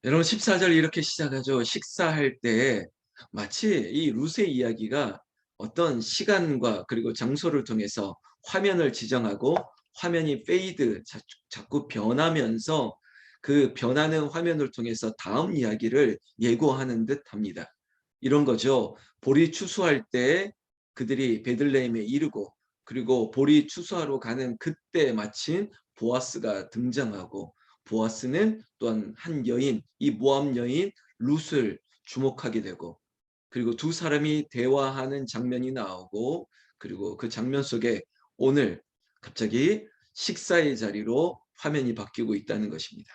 여러분 14절 이렇게 시작하죠. 식사할 때 마치 이 룻의 이야기가 어떤 시간과 그리고 장소를 통해서 화면을 지정하고 화면이 페이드 자꾸 변하면서 그 변하는 화면을 통해서 다음 이야기를 예고하는 듯합니다. 이런 거죠. 볼이 추수할 때 그들이 베들레헴에 이르고 그리고 볼이 추수하러 가는 그때 마침 보아스가 등장하고 보아스는 또한 한 여인, 이 모압 여인 룻을 주목하게 되고 그리고 두 사람이 대화하는 장면이 나오고 그리고 그 장면 속에 오늘 갑자기 식사의 자리로 화면이 바뀌고 있다는 것입니다.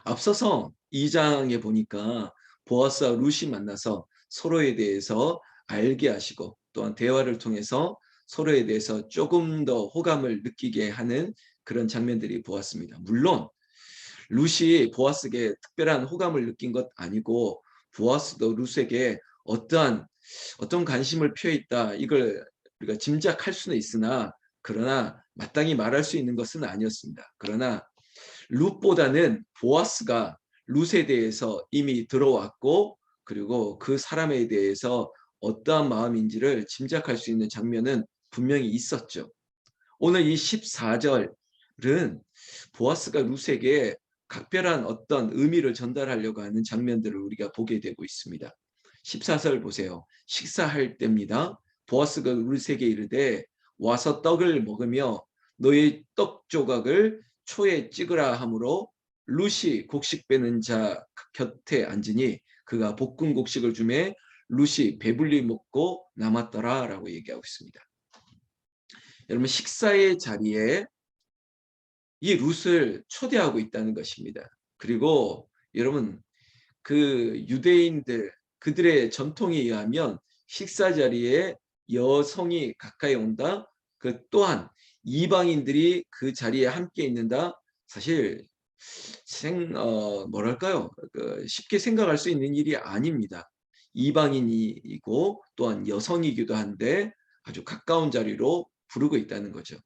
앞서서 2장에 보니까 보아스와 룻이 만나서 서로에 대해서 알게 하시고 또한 대화를 통해서 서로에 대해서 조금 더 호감을 느끼게 하는 그런 장면들이 보았습니다. 물론 룻이 보아스에게 특별한 호감을 느낀 것 아니고 보아스도 룻에게 어떤 관심을 표해 있다 이걸 우리가 짐작할 수는 있으나 그러나 마땅히 말할 수 있는 것은 아니었습니다. 그러나 룻보다는 보아스가 룻에 대해서 이미 들어왔고 그리고 그 사람에 대해서 어떠한 마음인지를 짐작할 수 있는 장면은 분명히 있었죠. 오늘 이 14절은 보아스가 룻에게 각별한 어떤 의미를 전달하려고 하는 장면들을 우리가 보게 되고 있습니다. 14절 보세요. 식사할 때입니다. 보아스가 룻에게 이르되 와서 떡을 먹으며 너의 떡 조각을 초에 찍으라 하므로 룻이 곡식 빼는 자 곁에 앉으니 그가 볶은 곡식을 주매 룻이 배불리 먹고 남았더라 라고 얘기하고 있습니다. 여러분 식사의 자리에 이 룻을 초대하고 있다는 것입니다. 그리고 여러분 그 유대인들 그들의 전통에 의하면 식사 자리에 여성이 가까이 온다. 그 또한 이방인들이 그 자리에 함께 있는다. 사실 뭐랄까요? 쉽게 생각할 수 있는 일이 아닙니다. 이방인이고 또한 여성이기도 한데 아주 가까운 자리로 부르고 있다는 거죠.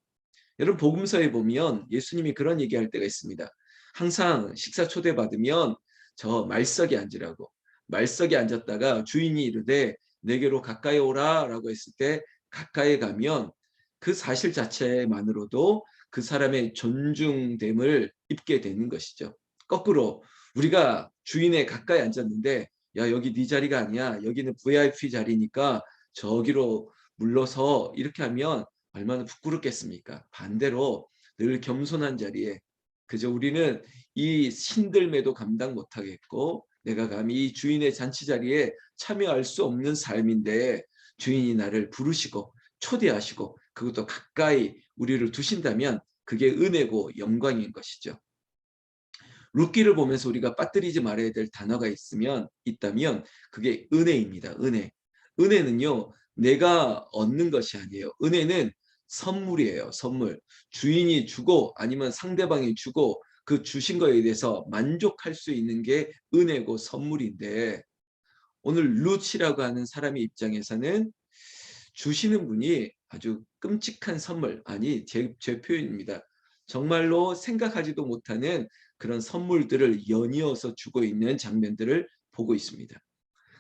여러분 복음서에 보면 예수님이 그런 얘기할 때가 있습니다. 항상 식사 초대받으면 저 말석에 앉으라고. 말석에 앉았다가 주인이 이르되 내게로 가까이 오라라고 했을 때 가까이 가면 그 사실 자체만으로도 그 사람의 존중됨을 입게 되는 것이죠. 거꾸로 우리가 주인에 가까이 앉았는데 야 여기 네 자리가 아니야. 여기는 VIP 자리니까 저기로 물러서 이렇게 하면 얼마나 부끄럽겠습니까? 반대로 늘 겸손한 자리에 그저 우리는 이 신들매도 감당 못하겠고 내가 감히 이 주인의 잔치 자리에 참여할 수 없는 삶인데 주인이 나를 부르시고 초대하시고 그것도 가까이 우리를 두신다면 그게 은혜고 영광인 것이죠. 룻기를 보면서 우리가 빠뜨리지 말아야 될 단어가 있다면 그게 은혜입니다. 은혜. 은혜는요. 내가 얻는 것이 아니에요. 은혜는 선물이에요. 선물. 주인이 주고 아니면 상대방이 주고 그 주신 거에 대해서 만족할 수 있는 게 은혜고 선물인데 오늘 룻이라고 하는 사람의 입장에서는 주시는 분이 아주 끔찍한 선물, 아니 제 표현입니다. 정말로 생각하지도 못하는 그런 선물들을 연이어서 주고 있는 장면들을 보고 있습니다.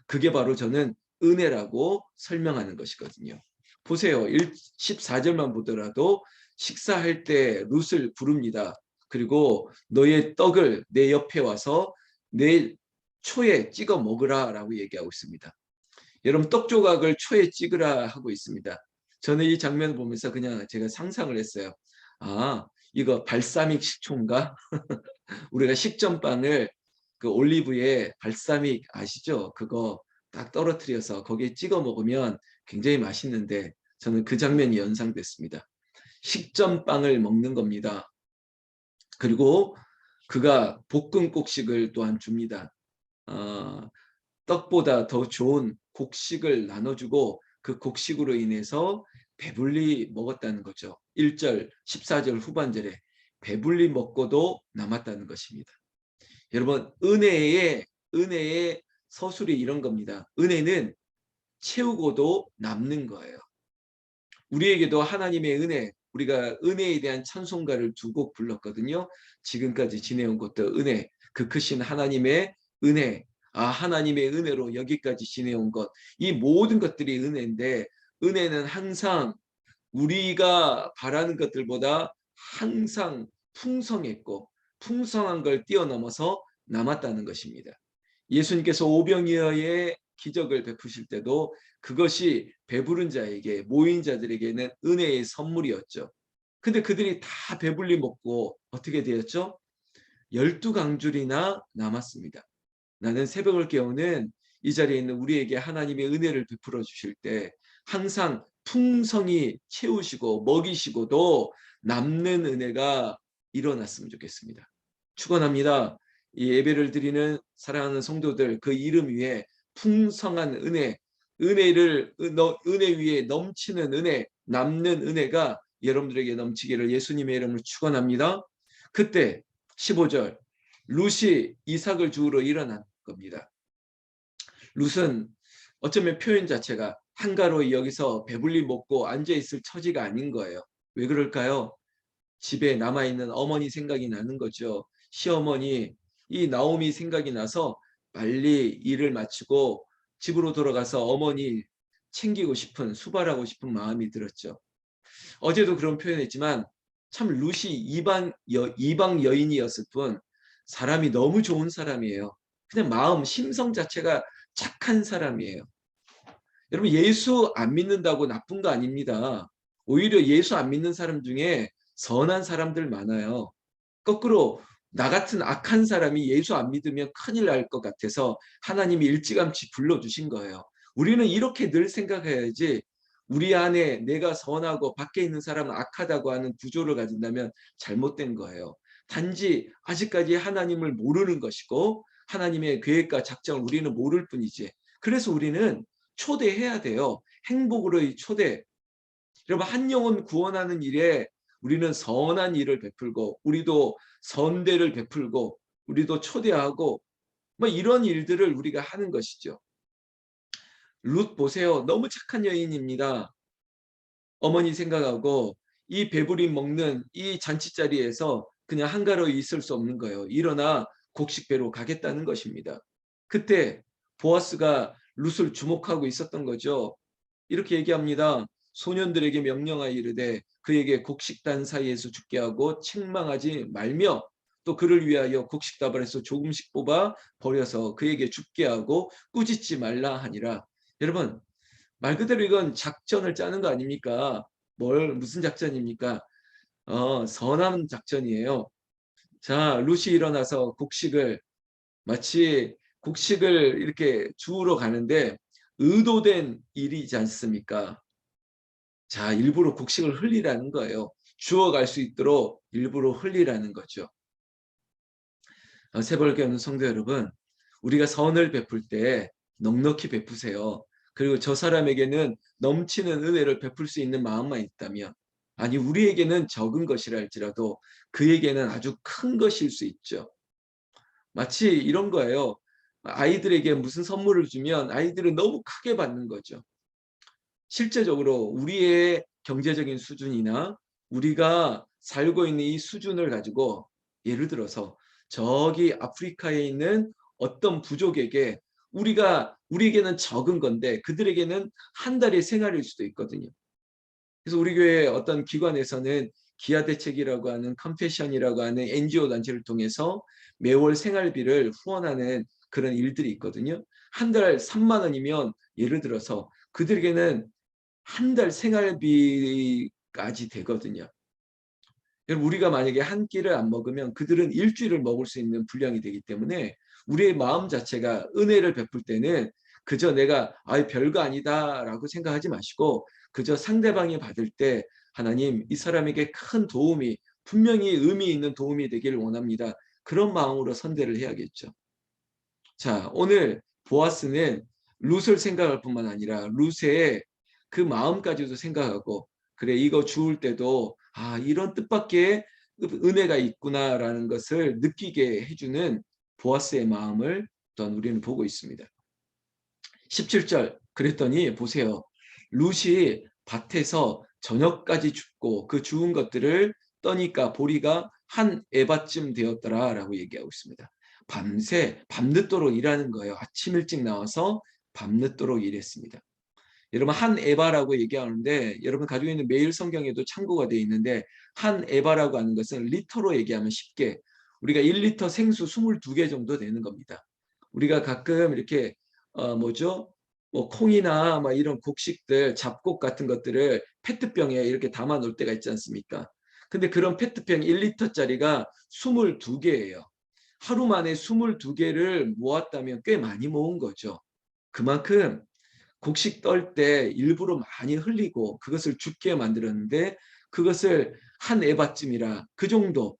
그게 바로 저는 은혜라고 설명하는 것이거든요. 보세요. 14절만 보더라도 식사할 때 룻을 부릅니다. 그리고 너의 떡을 내 옆에 와서 내 초에 찍어 먹으라 라고 얘기하고 있습니다. 여러분 떡 조각을 초에 찍으라 하고 있습니다. 저는 이 장면을 보면서 그냥 제가 상상을 했어요. 아, 이거 발사믹 식초인가? 우리가 식전빵을 그 올리브에 발사믹 아시죠? 그거 딱 떨어뜨려서 거기에 찍어 먹으면 굉장히 맛있는데 저는 그 장면이 연상됐습니다. 식전빵을 먹는 겁니다. 그리고 그가 볶은 곡식을 또한 줍니다. 어, 떡보다 더 좋은 곡식을 나눠주고 그 곡식으로 인해서 배불리 먹었다는 거죠. 1절, 14절 후반절에 배불리 먹고도 남았다는 것입니다. 여러분 은혜의 서술이 이런 겁니다. 은혜는 채우고도 남는 거예요. 우리에게도 하나님의 은혜 우리가 은혜에 대한 찬송가를 두 곡 불렀거든요. 지금까지 지내온 것도 은혜, 그 크신 하나님의 은혜, 하나님의 은혜로 여기까지 지내온 것, 이 모든 것들이 은혜인데, 은혜는 항상 우리가 바라는 것들보다 항상 풍성했고 풍성한 걸 뛰어넘어서 남았다는 것입니다. 예수님께서 오병이어의 기적을 베푸실 때도 그것이 배부른 자에게, 모인 자들에게는 은혜의 선물이었죠. 근데 그들이 다 배불리 먹고 어떻게 되었죠? 12강줄이나 남았습니다. 나는 새벽을 깨우는 이 자리에 있는 우리에게 하나님의 은혜를 베풀어 주실 때 항상 풍성히 채우시고 먹이시고도 남는 은혜가 일어났으면 좋겠습니다. 축원합니다. 이 예배를 드리는 사랑하는 성도들, 그 이름 위에 풍성한 은혜, 은혜 위에 넘치는 은혜, 남는 은혜가 여러분들에게 넘치기를 예수님의 이름으로 축원합니다. 그때 15절, 룻이 이삭을 주우러 일어난 겁니다. 룻은 어쩌면 표현 자체가 한가로이 여기서 배불리 먹고 앉아있을 처지가 아닌 거예요. 왜 그럴까요? 집에 남아있는 어머니 생각이 나는 거죠. 시어머니, 이 나오미 생각이 나서 빨리 일을 마치고 집으로 돌아가서 어머니 챙기고 싶은, 수발하고 싶은 마음이 들었죠. 어제도 그런 표현했지만 참 룻이 이방 여인이었을 뿐 사람이 너무 좋은 사람이에요. 그냥 마음, 심성 자체가 착한 사람이에요. 여러분, 예수 안 믿는다고 나쁜 거 아닙니다. 오히려 예수 안 믿는 사람 중에 선한 사람들 많아요. 거꾸로 나 같은 악한 사람이 예수 안 믿으면 큰일 날 것 같아서 하나님이 일찌감치 불러주신 거예요. 우리는 이렇게 늘 생각해야지, 우리 안에 내가 선하고 밖에 있는 사람은 악하다고 하는 구조를 가진다면 잘못된 거예요. 단지 아직까지 하나님을 모르는 것이고 하나님의 계획과 작정을 우리는 모를 뿐이지. 그래서 우리는 초대해야 돼요. 행복으로의 초대. 여러분, 한 영혼 구원하는 일에 우리는 선한 일을 베풀고 우리도 선대를 베풀고 우리도 초대하고 뭐 이런 일들을 우리가 하는 것이죠. 룻 보세요. 너무 착한 여인입니다. 어머니 생각하고 이 배부리 먹는 이 잔치자리에서 그냥 한가로이 있을 수 없는 거예요. 일어나 곡식배로 가겠다는 것입니다. 그때 보아스가 룻을 주목하고 있었던 거죠. 이렇게 얘기합니다. 소년들에게 명령하여 이르되 그에게 곡식단 사이에서 죽게 하고 책망하지 말며 또 그를 위하여 곡식다발에서 조금씩 뽑아 버려서 그에게 죽게 하고 꾸짖지 말라 하니라. 여러분, 말 그대로 이건 작전을 짜는 거 아닙니까? 무슨 작전입니까? 선한 작전이에요. 자, 룻이 일어나서 마치 곡식을 이렇게 주우러 가는데 의도된 일이지 않습니까? 자, 일부러 곡식을 흘리라는 거예요. 주워갈 수 있도록 일부러 흘리라는 거죠. 새벌교회 오는 성도 여러분, 우리가 선을 베풀 때 넉넉히 베푸세요. 그리고 저 사람에게는 넘치는 은혜를 베풀 수 있는 마음만 있다면, 아니 우리에게는 적은 것이라 할지라도 그에게는 아주 큰 것일 수 있죠. 마치 이런 거예요. 아이들에게 무슨 선물을 주면 아이들은 너무 크게 받는 거죠. 실제적으로 우리의 경제적인 수준이나 우리가 살고 있는 이 수준을 가지고 예를 들어서 저기 아프리카에 있는 어떤 부족에게 우리에게는 적은 건데 그들에게는 한 달의 생활일 수도 있거든요. 그래서 우리 교회 어떤 기관에서는 기아대책이라고 하는 컴패션이라고 하는 NGO 단체를 통해서 매월 생활비를 후원하는 그런 일들이 있거든요. 한 달 3만 원이면 예를 들어서 그들에게는 한 달 생활비까지 되거든요. 우리가 만약에 한 끼를 안 먹으면 그들은 일주일을 먹을 수 있는 분량이 되기 때문에 우리의 마음 자체가 은혜를 베풀 때는 그저 내가 별거 아니다라고 생각하지 마시고 그저 상대방이 받을 때 하나님, 이 사람에게 큰 도움이, 분명히 의미 있는 도움이 되기를 원합니다. 그런 마음으로 선대를 해야겠죠. 자, 오늘 보아스는 룻을 생각할 뿐만 아니라 룻의 그 마음까지도 생각하고, 그래 이거 주울 때도 이런 뜻밖의 은혜가 있구나라는 것을 느끼게 해주는 보아스의 마음을 또한 우리는 보고 있습니다. 17절, 그랬더니 보세요. 룻이 밭에서 저녁까지 죽고 그 죽은 것들을 떠니까 보리가 한 에바쯤 되었더라라고 얘기하고 있습니다. 밤새 밤늦도록 일하는 거예요. 아침 일찍 나와서 밤늦도록 일했습니다. 여러분 한 에바라고 얘기하는데 여러분 가지고 있는 매일 성경에도 참고가 되어 있는데 한 에바라고 하는 것은 리터로 얘기하면 쉽게 우리가 1리터 생수 22개 정도 되는 겁니다. 우리가 가끔 이렇게 뭐죠? 뭐 콩이나 막 이런 곡식들 잡곡 같은 것들을 페트병에 이렇게 담아 놓을 때가 있지 않습니까? 근데 그런 페트병 1리터짜리가 22개예요. 하루 만에 22개를 모았다면 꽤 많이 모은 거죠. 그만큼 곡식 떨 때 일부러 많이 흘리고 그것을 죽게 만들었는데 그것을 한 에바쯤이라 그 정도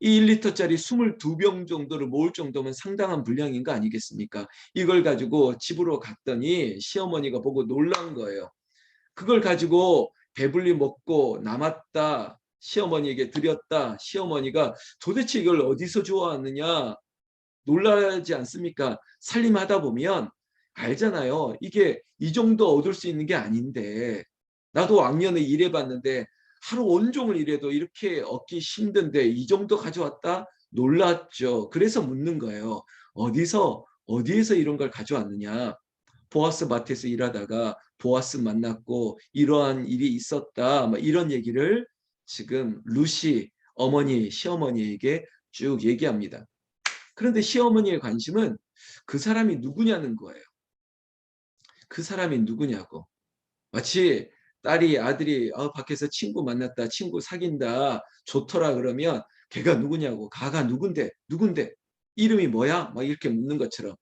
이 1리터짜리 22병 정도를 모을 정도면 상당한 분량인 거 아니겠습니까? 이걸 가지고 집으로 갔더니 시어머니가 보고 놀란 거예요. 그걸 가지고 배불리 먹고 남았다. 시어머니에게 드렸다. 시어머니가 도대체 이걸 어디서 주워왔느냐 놀라지 않습니까? 살림하다 보면 알잖아요. 이게 이 정도 얻을 수 있는 게 아닌데 나도 왕년에 일해봤는데 하루 온종일 일해도 이렇게 얻기 힘든데 이 정도 가져왔다? 놀랐죠. 그래서 묻는 거예요. 어디에서 이런 걸 가져왔느냐? 보아스 밭에서 일하다가 보아스 만났고 이러한 일이 있었다. 뭐 이런 얘기를 지금 루시 어머니, 시어머니에게 쭉 얘기합니다. 그런데 시어머니의 관심은 그 사람이 누구냐는 거예요. 그 사람이 누구냐고. 마치 딸이 아들이 밖에서 친구 만났다, 친구 사귄다, 좋더라 그러면 걔가 누구냐고, 가가 누군데, 이름이 뭐야? 막 이렇게 묻는 것처럼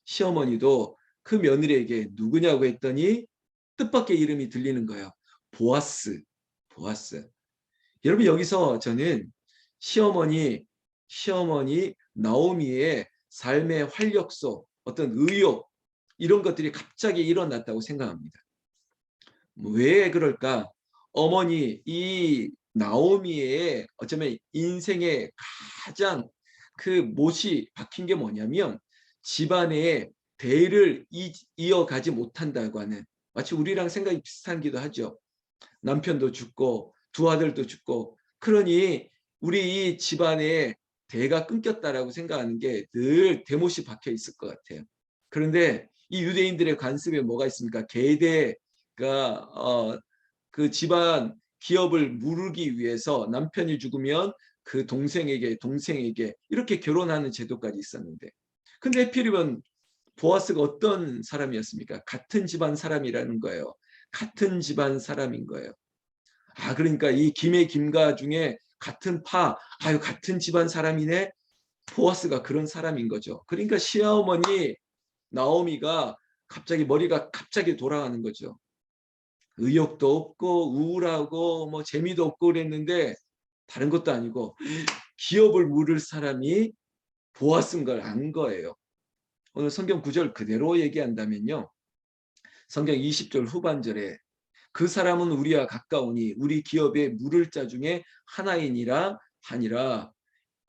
시어머니도 그 며느리에게 누구냐고 했더니 뜻밖의 이름이 들리는 거예요. 보아스, 보아스. 여러분 여기서 저는 시어머니 나오미의 삶의 활력소, 어떤 의욕 이런 것들이 갑자기 일어났다고 생각합니다. 왜 그럴까? 어머니 이 나오미의 어쩌면 인생의 가장 그 못이 박힌 게 뭐냐면 집안의 대를 이어가지 못한다고 하는 마치 우리랑 생각이 비슷하기도 하죠. 남편도 죽고 두 아들도 죽고 그러니 우리 이 집안에 대가 끊겼다라고 생각하는 게 늘 대못이 박혀 있을 것 같아요. 그런데 이 유대인들의 관습에 뭐가 있습니까? 계대가 그 집안 기업을 무르기 위해서 남편이 죽으면 그 동생에게 이렇게 결혼하는 제도까지 있었는데 근데 하필이면 보아스가 어떤 사람이었습니까? 같은 집안 사람이라는 거예요. 같은 집안 사람인 거예요. 그러니까 이 김의 김가 중에 같은 같은 집안 사람이네. 보아스가 그런 사람인 거죠. 그러니까 시어머니 나오미가 머리가 갑자기 돌아가는 거죠. 의욕도 없고 우울하고 뭐 재미도 없고 그랬는데 다른 것도 아니고 기업을 물을 사람이 보아스인 걸 안 거예요. 오늘 성경 구절 그대로 얘기한다면요. 성경 20절 후반절에 그 사람은 우리와 가까우니 우리 기업의 물을 자 중에 하나이니라 하니라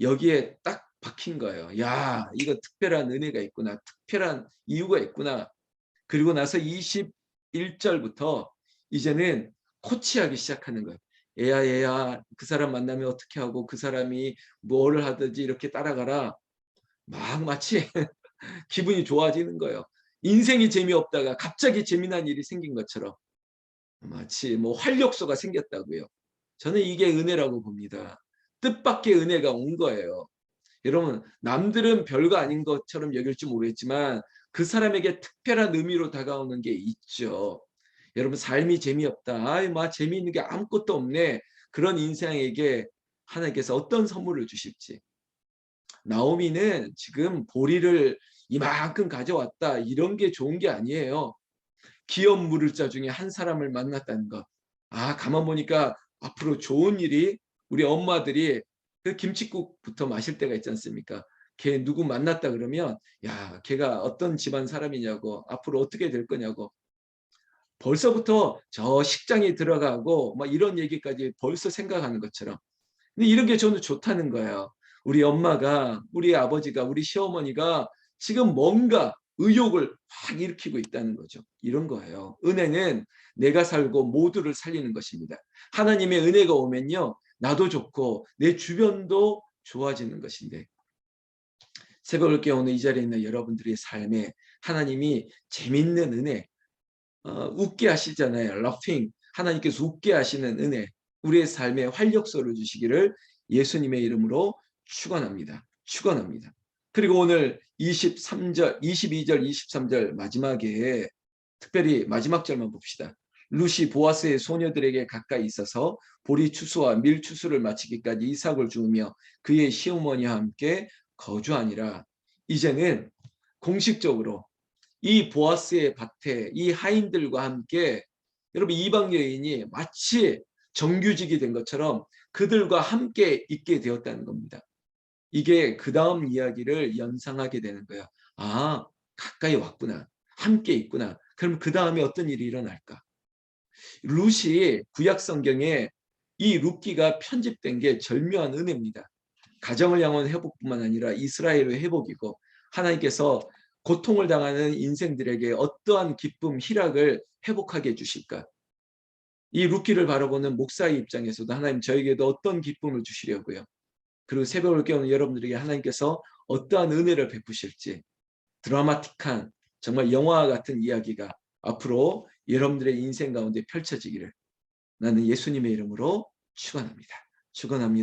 여기에 딱 박힌 거예요. 야, 이거 특별한 은혜가 있구나. 특별한 이유가 있구나. 그리고 나서 21절부터 이제는 코치하기 시작하는 거예요. 얘야 그 사람 만나면 어떻게 하고 그 사람이 뭐를 하든지 이렇게 따라가라. 막 마치 기분이 좋아지는 거예요. 인생이 재미없다가 갑자기 재미난 일이 생긴 것처럼 마치 뭐 활력소가 생겼다고요. 저는 이게 은혜라고 봅니다. 뜻밖의 은혜가 온 거예요. 여러분 남들은 별거 아닌 것처럼 여길지 모르겠지만 그 사람에게 특별한 의미로 다가오는 게 있죠. 여러분 삶이 재미없다. 막 재미있는 게 아무것도 없네. 그런 인생에게 하나님께서 어떤 선물을 주실지. 나오미는 지금 보리를 이만큼 가져왔다. 이런 게 좋은 게 아니에요. 기업 물을 자 중에 한 사람을 만났다는 것. 가만 보니까 앞으로 좋은 일이 우리 엄마들이 그 김칫국부터 마실 때가 있지 않습니까? 걔 누구 만났다 그러면 야, 걔가 어떤 집안 사람이냐고 앞으로 어떻게 될 거냐고 벌써부터 저 식장에 들어가고 막 이런 얘기까지 벌써 생각하는 것처럼. 근데 이런 게 저는 좋다는 거예요. 우리 엄마가, 우리 아버지가, 우리 시어머니가 지금 뭔가 의욕을 확 일으키고 있다는 거죠. 이런 거예요. 은혜는 내가 살고 모두를 살리는 것입니다. 하나님의 은혜가 오면요, 나도 좋고 내 주변도 좋아지는 것인데, 새벽을 깨우는 이 자리에 있는 여러분들의 삶에 하나님이 재밌는 은혜, 웃게 하시잖아요. 러핑, 하나님께서 웃게 하시는 은혜, 우리의 삶에 활력소를 주시기를 예수님의 이름으로 축원합니다. 축원합니다. 그리고 오늘 23절, 22절, 23절 마지막에 특별히 마지막 절만 봅시다. 룻이 보아스의 소녀들에게 가까이 있어서 보리 추수와 밀 추수를 마치기까지 이삭을 주우며 그의 시어머니와 함께 거주하니라. 이제는 공식적으로 이 보아스의 밭에 이 하인들과 함께, 여러분, 이방 여인이 마치 정규직이 된 것처럼 그들과 함께 있게 되었다는 겁니다. 이게 그 다음 이야기를 연상하게 되는 거예요. 아, 가까이 왔구나. 함께 있구나. 그럼 그 다음에 어떤 일이 일어날까? 룻이 구약 성경에 이 룻기가 편집된 게 절묘한 은혜입니다. 가정을 향한 회복뿐만 아니라 이스라엘의 회복이고, 하나님께서 고통을 당하는 인생들에게 어떠한 기쁨, 희락을 회복하게 해주실까? 이 룻기를 바라보는 목사의 입장에서도 하나님 저에게도 어떤 기쁨을 주시려고요. 그리고 새벽을 깨우는 여러분들에게 하나님께서 어떠한 은혜를 베푸실지, 드라마틱한 정말 영화 같은 이야기가 앞으로 여러분들의 인생 가운데 펼쳐지기를 나는 예수님의 이름으로 축원합니다. 축원합니다.